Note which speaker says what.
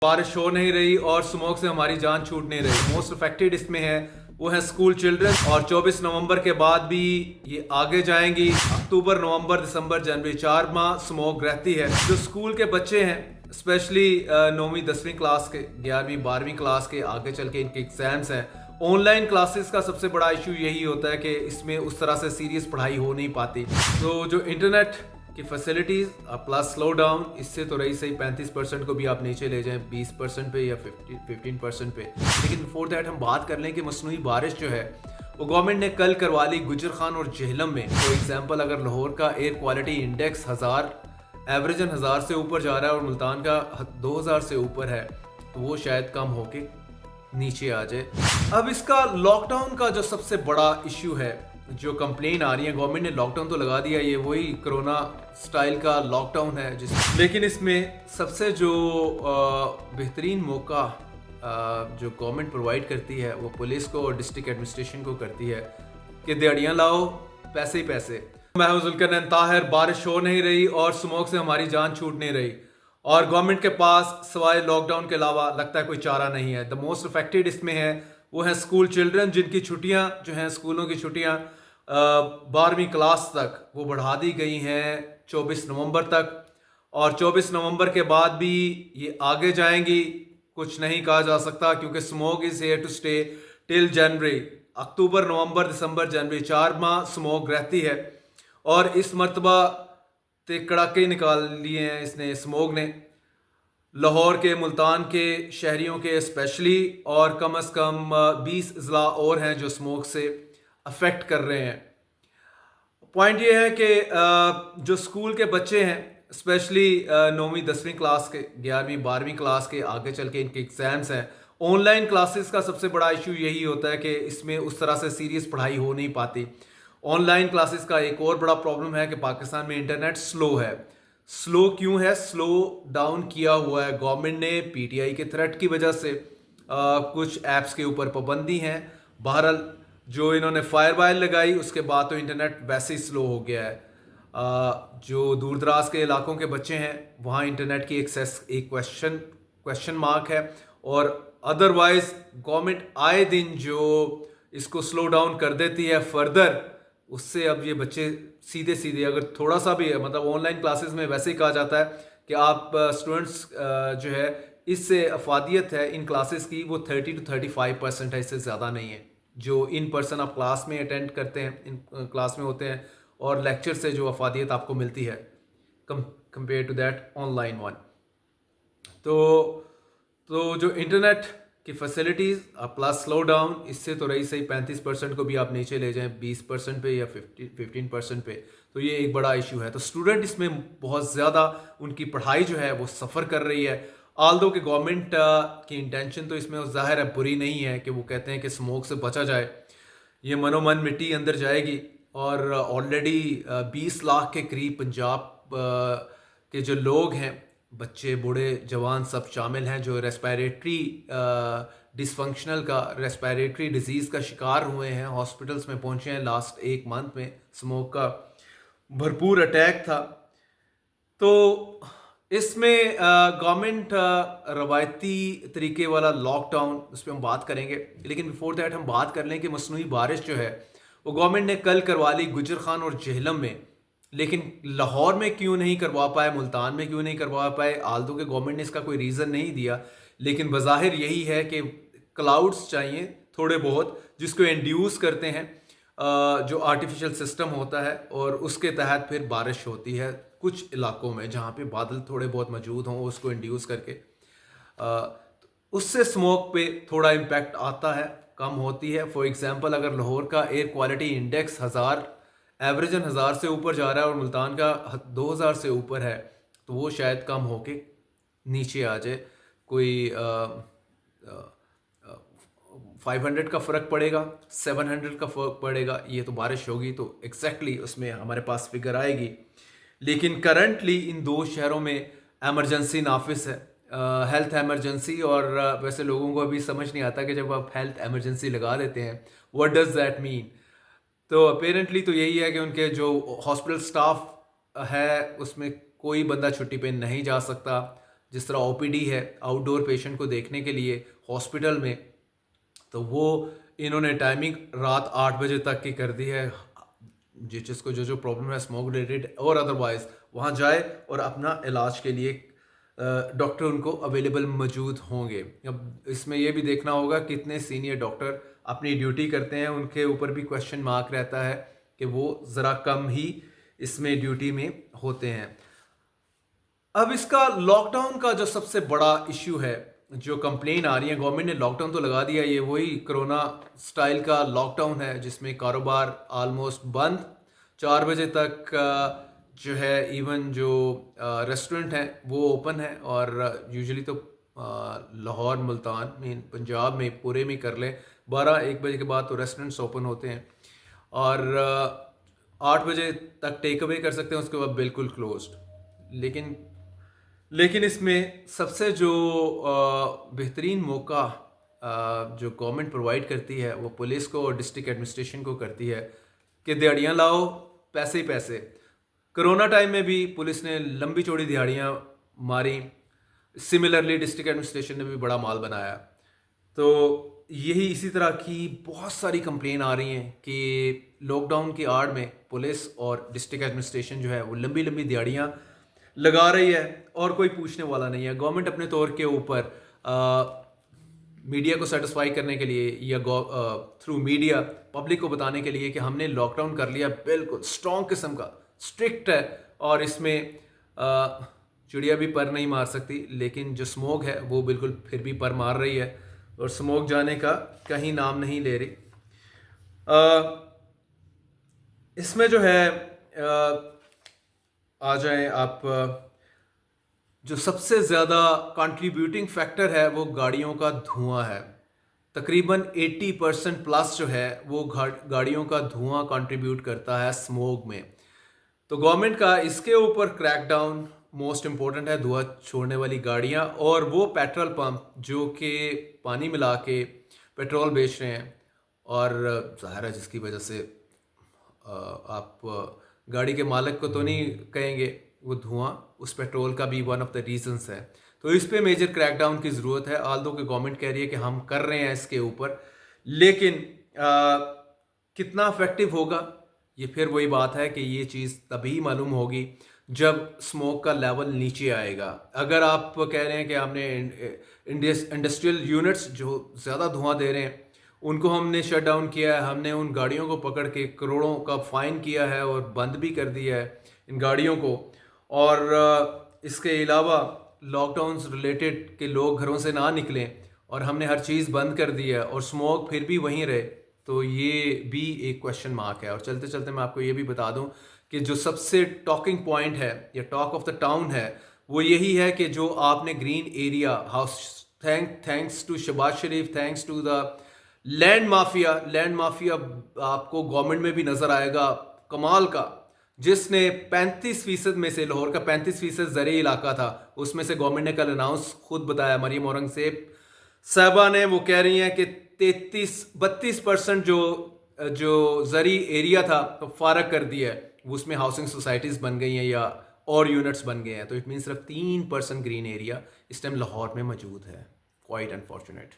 Speaker 1: बारिश हो नहीं रही और स्मोक से हमारी जान छूट नहीं रही। मोस्ट अफेक्टेड इसमें है वो है स्कूल चिल्ड्रन, और 24 नवंबर के बाद भी ये आगे जाएंगी। अक्टूबर, नवंबर, दिसंबर, जनवरी 4 माह स्मोक रहती है। जो स्कूल के बच्चे हैं, स्पेशली 9वीं 10वीं क्लास के, 11वीं 12वीं क्लास के, आगे चल के इनके एग्जाम्स हैं। ऑनलाइन क्लासेस का सबसे बड़ा इशू यही होता है कि इसमें उस तरह से सीरियस पढ़ाई हो नहीं पाती। तो जो इंटरनेट की फैसिलिटीज़ प्लस स्लो डाउन, इससे तो रही सही 35% को भी आप नीचे ले जाएं 20% पे या 15% पे। लेकिन बिफोर दैट हम बात कर लें कि मसनूई बारिश जो है वो गवर्नमेंट ने कल करवा ली गुजर खान और जेहलम में। फॉर एग्जांपल, अगर लाहौर का एयर क्वालिटी इंडेक्स 1000 एवरेजन 1000 से ऊपर जा रहा है और मुल्तान का 2000 से ऊपर है, तो वो शायद कम होके नीचे आ जाए। अब इसका लॉकडाउन का जो सबसे बड़ा इशू है, जो कंप्लेन आ रही है, गवर्नमेंट ने लॉकडाउन तो लगा दिया, ये वही कोरोना स्टाइल का लॉकडाउन है लेकिन इसमें सबसे जो बेहतरीन मौका जो गवर्नमेंट प्रोवाइड करती है वो पुलिस को और डिस्ट्रिक्ट एडमिनिस्ट्रेशन को करती है कि दिहाड़ियाँ लाओ, पैसे ही पैसे। मैं हूं जुल्करनैन ताहिर। बारिश हो नहीं रही और स्मोक से हमारी जान छूट नहीं रही, और गवर्नमेंट के पास सवाए लॉकडाउन के अलावा लगता है कोई चारा नहीं है। द मोस्ट अफेक्टेड इसमें है वो है स्कूल चिल्ड्रन, जिनकी छुट्टियां जो हैं, स्कूलों की छुट्टियां 12वीं क्लास तक वो बढ़ा दी गई हैं 24 नवंबर तक, और 24 नवंबर के बाद भी ये आगे जाएंगी। कुछ नहीं कहा जा सकता क्योंकि smoke is here to stay till January. अक्टूबर, नवंबर, दिसंबर, जनवरी 4 माह स्मोक रहती है, और इस मरतबा ते कड़ाके निकाल लिए हैं इसने, स्मोक ने, लाहौर के, मुल्तान के शहरियों के स्पेशली, और कम से कम 20 अजला और हैं जो स्मोक से अफेक्ट कर रहे हैं। पॉइंट ये है कि जो स्कूल के बच्चे हैं, स्पेशली 9वीं 10वीं क्लास के, 11वीं 12वीं क्लास के, आगे चल के इनके एग्जाम्स हैं। ऑनलाइन क्लासेस का सबसे बड़ा इशू यही होता है कि इसमें उस तरह से सीरियस पढ़ाई हो नहीं पाती। ऑनलाइन क्लासेस का एक और बड़ा प्रॉब्लम है कि पाकिस्तान में इंटरनेट स्लो है। स्लो क्यों है? स्लो डाउन किया हुआ है गवर्नमेंट ने पीटीआई के थ्रेट की वजह से। कुछ ऐप्स के ऊपर पाबंदी हैं। बहरहाल जो इन्होंने फायरवाल लगाई उसके बाद तो इंटरनेट वैसे ही स्लो हो गया है। जो दूर दराज के इलाकों के बच्चे हैं वहाँ इंटरनेट की एक्सेस एक क्वेश्चन मार्क है, और अदरवाइज गवर्नमेंट आए दिन जो इसको स्लो डाउन कर देती है फर्दर, उससे अब ये बच्चे सीधे सीधे, अगर थोड़ा सा भी है, मतलब ऑनलाइन क्लासेस में वैसे ही कहा जाता है कि आप स्टूडेंट्स जो है, इससे अफादियत है इन क्लासेस की वो 30 to 35% है, इससे ज़्यादा नहीं है। जो इन पर्सन आप क्लास में अटेंड करते हैं, इन क्लास में होते हैं, और लेक्चर से जो अफादियत आपको मिलती है compare to that online one. तो जो इंटरनेट की फैसिलिटीज़ प्लस स्लो डाउन, इससे तो रही सही 35% को भी आप नीचे ले जाएं 20% पे या 15% पे, तो ये एक बड़ा इशू है। तो स्टूडेंट इसमें बहुत ज़्यादा, उनकी पढ़ाई जो है वो सफ़र कर रही है। आल्दो कि गवर्नमेंट की इंटेंशन तो इसमें ज़ाहिर है बुरी नहीं है कि वो कहते हैं कि स्मोक से बचा जाए। ये मनोमन मिट्टी अंदर जाएगी, और ऑलरेडी 20 लाख के करीब पंजाब के जो लोग हैं, बच्चे, बूढ़े, जवान, सब शामिल हैं, जो रेस्पिरेटरी डिसफंक्शनल का, रेस्पिरेटरी डिजीज़ का शिकार हुए हैं, हॉस्पिटल्स में पहुंचे हैं लास्ट एक मंथ में। स्मोक का भरपूर अटैक था। तो इसमें गवर्नमेंट रवायती तरीके वाला लॉकडाउन, उस पर हम बात करेंगे, लेकिन बिफोर दैट हम बात कर लें कि मसनूई बारिश जो है वो गवर्नमेंट ने कल करवा ली गुजर खान और जेहलम में, लेकिन लाहौर में क्यों नहीं करवा पाए, मुल्तान में क्यों नहीं करवा पाए? आल्दो के गवर्नमेंट ने इसका कोई रीज़न नहीं दिया, लेकिन बज़ाहिर यही है कि क्लाउड्स चाहिए थोड़े बहुत, जिसको इंड्यूस करते हैं जो आर्टिफिशियल सिस्टम होता है, और उसके तहत फिर बारिश होती है कुछ इलाकों में जहाँ पे बादल थोड़े बहुत मौजूद हों, उसको इंड्यूस करके उससे स्मोक पे थोड़ा इम्पैक्ट आता है, कम होती है। फॉर एग्जांपल, अगर लाहौर का एयर क्वालिटी इंडेक्स 1000 एवरेजन 1000 से ऊपर जा रहा है और मुल्तान का 2000 से ऊपर है, तो वो शायद कम होके नीचे आ जाए। कोई 500 का फ़र्क पड़ेगा, 700 का फ़र्क पड़ेगा, ये तो बारिश होगी तो एग्जैक्टली उसमें हमारे पास फिगर आएगी। लेकिन करंटली इन दो शहरों में एमरजेंसी नाफिस है, हेल्थ एमरजेंसी, और वैसे लोगों को अभी समझ नहीं आता कि जब आप हेल्थ एमरजेंसी लगा देते हैं व्हाट डज दैट मीन। तो अपेरेंटली तो यही है कि उनके जो हॉस्पिटल स्टाफ है उसमें कोई बंदा छुट्टी पे नहीं जा सकता, जिस तरह ओपीडी है आउटडोर पेशेंट को देखने के लिए हॉस्पिटल में, तो वो इन्होंने टाइमिंग रात 8 बजे तक की कर दी है। जिसको जो प्रॉब्लम है स्मोक रिलेटेड और अदरवाइज वहाँ जाए और अपना इलाज के लिए डॉक्टर उनको अवेलेबल मौजूद होंगे। अब इसमें यह भी देखना होगा कितने सीनियर डॉक्टर अपनी ड्यूटी करते हैं, उनके ऊपर भी क्वेश्चन मार्क रहता है कि वो ज़रा कम ही इसमें ड्यूटी में होते हैं। अब इसका लॉकडाउन का जो सबसे बड़ा इश्यू है, जो कंप्लेन आ रही है, गवर्नमेंट ने लॉकडाउन तो लगा दिया, ये वही कोरोना स्टाइल का लॉकडाउन है जिसमें कारोबार ऑलमोस्ट बंद, 4 बजे तक जो है इवन जो रेस्टोरेंट हैं वो ओपन है। और यूजुअली तो लाहौर, मुल्तान में, पंजाब में पूरे में कर लें 12-1 बजे के बाद तो रेस्टोरेंट्स ओपन होते हैं और 8 बजे तक टेक अवे कर सकते हैं, उसके बाद बिल्कुल क्लोज्ड। लेकिन इसमें सबसे जो बेहतरीन मौका जो गवर्नमेंट प्रोवाइड करती है वो पुलिस को और डिस्ट्रिक्ट एडमिनिस्ट्रेशन को करती है कि दिहाड़ियाँ लाओ, पैसे ही पैसे। कोरोना टाइम में भी पुलिस ने लंबी चौड़ी दिहाड़ियाँ मारी, सिमिलरली डिस्ट्रिक्ट एडमिनिस्ट्रेशन ने भी बड़ा माल बनाया। तो यही इसी तरह की बहुत सारी कंप्लेन आ रही हैं कि लॉकडाउन की आड़ में पुलिस और डिस्ट्रिक्ट एडमिनिस्ट्रेशन जो है वो लंबी लंबी दिहाड़ियाँ लगा रही है और कोई पूछने वाला नहीं है। गवर्नमेंट अपने तौर के ऊपर मीडिया को सेटिस्फाई करने के लिए या थ्रू मीडिया पब्लिक को बताने के लिए कि हमने लॉकडाउन कर लिया, बिल्कुल स्ट्रॉन्ग किस्म का, स्ट्रिक्ट है और इसमें चिड़िया भी पर नहीं मार सकती, लेकिन जो स्मोक है वो बिल्कुल फिर भी पर मार रही है और स्मोक जाने का कहीं नाम नहीं ले रही। इसमें जो है आ जाएं आप, जो सबसे ज़्यादा कंट्रीब्यूटिंग फैक्टर है वो गाड़ियों का धुआं है। तकरीबन 80% प्लस जो है वो गाड़ियों का धुआं कंट्रीब्यूट करता है स्मोक में। तो गवर्नमेंट का इसके ऊपर क्रैकडाउन मोस्ट इम्पोर्टेंट है, धुआं छोड़ने वाली गाड़ियां और वो पेट्रोल पंप जो कि पानी मिला के पेट्रोल बेच रहे हैं। और ज़ाहिर है जिसकी वजह से आप गाड़ी के मालिक को तो नहीं कहेंगे, वो धुआं उस पेट्रोल का भी वन ऑफ द रीजंस है। तो इस पे मेजर क्रैकडाउन की ज़रूरत है। आल्दो कि गवर्नमेंट कह रही है कि हम कर रहे हैं इसके ऊपर, लेकिन कितना इफेक्टिव होगा ये फिर वही बात है कि ये चीज़ तभी मालूम होगी जब स्मोक का लेवल नीचे आएगा। अगर आप कह रहे हैं कि हमने इंडस्ट्रियल यूनिट्स जो ज़्यादा धुआं दे रहे हैं उनको हमने शट डाउन किया है, हमने उन गाड़ियों को पकड़ के करोड़ों का फ़ाइन किया है और बंद भी कर दिया है इन गाड़ियों को, और इसके अलावा लॉकडाउन रिलेटेड के लोग घरों से ना निकलें और हमने हर चीज़ बंद कर दी है और स्मोक फिर भी वहीं रहे, तो ये भी एक क्वेश्चन मार्क है। और चलते चलते मैं आपको ये भी बता दूं कि जो सबसे टॉकिंग पॉइंट है या टॉक ऑफ द टाउन है वो यही है कि जो आपने green area house, thanks to Shahbaz Sharif, thanks to the land mafia आपको गवर्नमेंट में भी नजर आएगा कमाल का, जिसने 35% में से, लाहौर का 35% ज़रूरी इलाका था, उसमें से गवर्नमेंट ने कल अनाउंस खुद बताया, मरियम औरंगजेब साहबा ने, वो कह रही हैं कि 32% जो ज़री एरिया था तो फारग कर दिया है, उसमें हाउसिंग सोसाइटीज़ बन गई हैं या और यूनिट्स बन गए हैं। तो इट मीन सिर्फ 3% ग्रीन एरिया इस टाइम लाहौर में मौजूद है। Quite unfortunate.